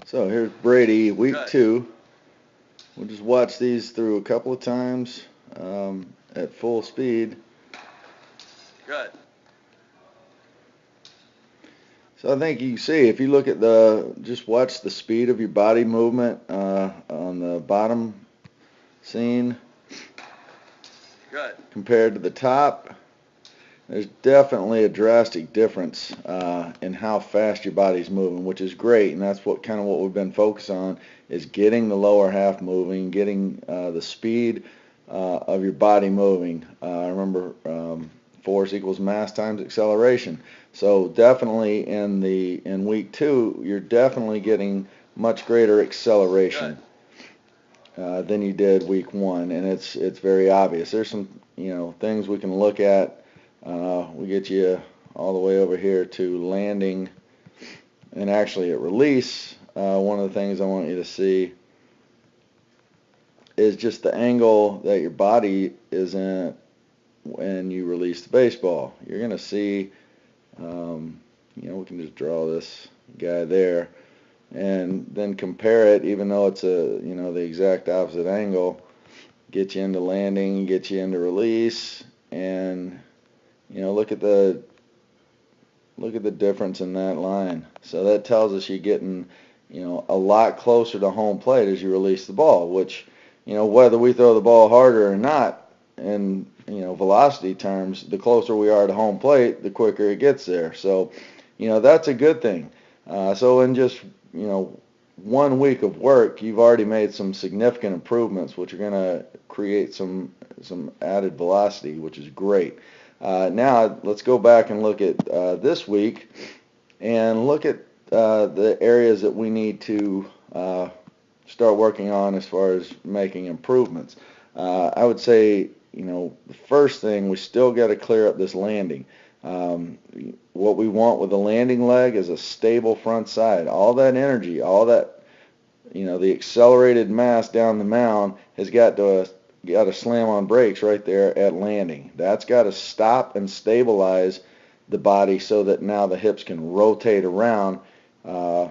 So here's Brady, week Good. 2. We'll just watch these through a couple of times at full speed. Good. So I think you can see if you look at just watch the speed of your body movement on the bottom scene Good. compared to the top. There's definitely a drastic difference in how fast your body's moving, which is great, and that's what we've been focused on is getting the lower half moving, getting the speed of your body moving. Remember, force equals mass times acceleration. So definitely in week 2, you're definitely getting much greater Good. acceleration than you did week 1, and it's very obvious. There's some things we can look at. We get you all the way over here to landing, and actually at release. One of the things I want you to see is just the angle that your body is in when you release the baseball. You're going to see, we can just draw this guy there, and then compare it, even though it's the exact opposite angle, get you into landing, get you into release, and look at the difference in that line. So that tells us you're getting, a lot closer to home plate as you release the ball, which, whether we throw the ball harder or not, in, velocity terms, the closer we are to home plate, the quicker it gets there. So, that's a good thing. So in just, 1 week of work, you've already made some significant improvements, which are going to create some added velocity, which is great. Now let's go back and look at this week and look at the areas that we need to start working on as far as making improvements. I would say, the first thing, we still got to clear up this landing. What we want with the landing leg is a stable front side. All that energy, all that, the accelerated mass down the mound has got to slam on brakes right there at landing. That's got to stop and stabilize the body so that now the hips can rotate around, uh,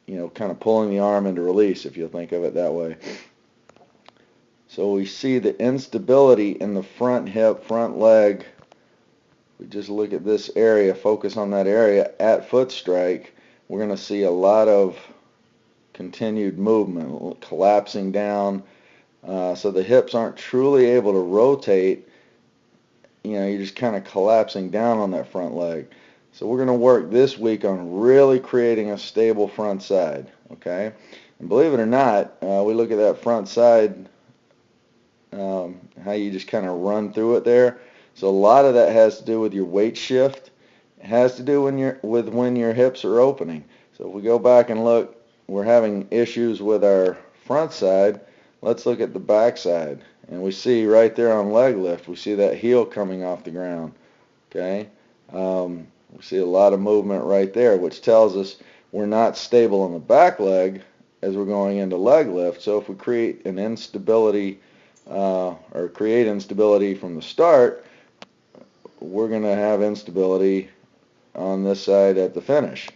kind of pulling the arm into release, if you'll think of it that way. So we see the instability in the front hip, front leg. We just look at this area, focus on that area at foot strike. We're going to see a lot of continued movement, collapsing down. So the hips aren't truly able to rotate. You're just kind of collapsing down on that front leg. So we're going to work this week on really creating a stable front side, okay? And believe it or not, we look at that front side, how you just kind of run through it there. So a lot of that has to do with your weight shift. It has to do with when your hips are opening. So if we go back and look, we're having issues with our front side. Let's look at the back side. And we see right there on leg lift, we see that heel coming off the ground. Okay? We see a lot of movement right there, which tells us we're not stable on the back leg as we're going into leg lift. So if we create an instability or create instability from the start, we're going to have instability on this side at the finish.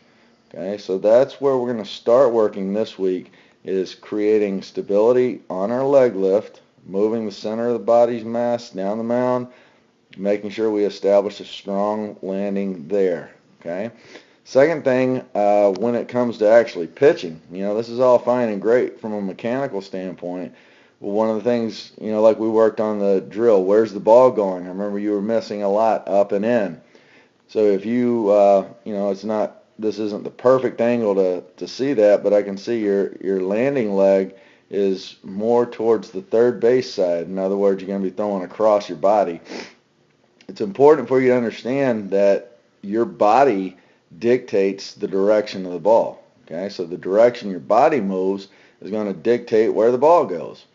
Okay, so that's where we're going to start working this week, is creating stability on our leg lift, moving the center of the body's mass down the mound, making sure we establish a strong landing there. Okay. Second thing, when it comes to actually pitching, this is all fine and great from a mechanical standpoint. Well, one of the things, like we worked on the drill, where's the ball going? I remember you were missing a lot up and in. So if this isn't the perfect angle to see that, but I can see your landing leg is more towards the third base side. In other words, you're going to be throwing across your body. It's important for you to understand that your body dictates the direction of the ball. Okay, so the direction your body moves is going to dictate where the ball goes.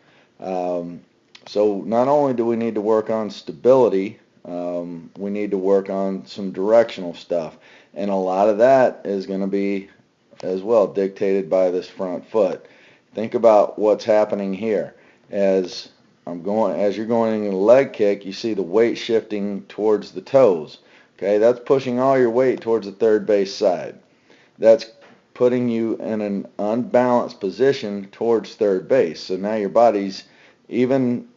So not only do we need to work on stability, we need to work on some directional stuff. And a lot of that is going to be as well dictated by this front foot. Think about what's happening here. As you're going in a leg kick, you see the weight shifting towards the toes. Okay, that's pushing all your weight towards the third base side. That's putting you in an unbalanced position towards third base. So now your body's even,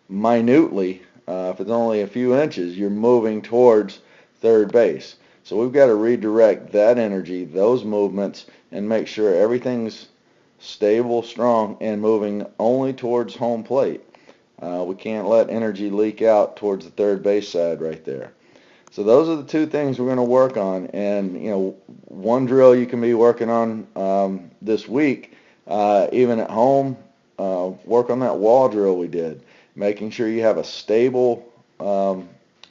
minutely, if it's only a few inches, you're moving towards third base. So we've got to redirect that energy, those movements, and make sure everything's stable, strong, and moving only towards home plate. We can't let energy leak out towards the third base side right there. So those are the two things we're going to work on. And, one drill you can be working on this week, even at home, work on that wall drill we did, making sure you have a stable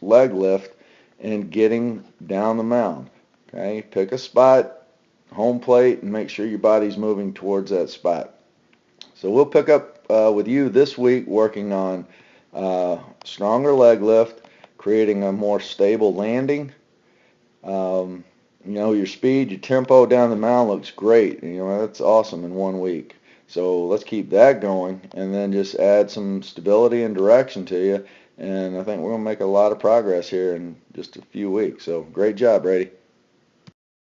leg lift and getting down the mound. Okay, pick a spot, home plate, and make sure your body's moving towards that spot. So we'll pick up with you this week working on stronger leg lift, creating a more stable landing. Your speed, your tempo down the mound looks great. That's awesome in 1 week. So let's keep that going and then just add some stability and direction to you. And I think we're going to make a lot of progress here in just a few weeks. So great job, Brady.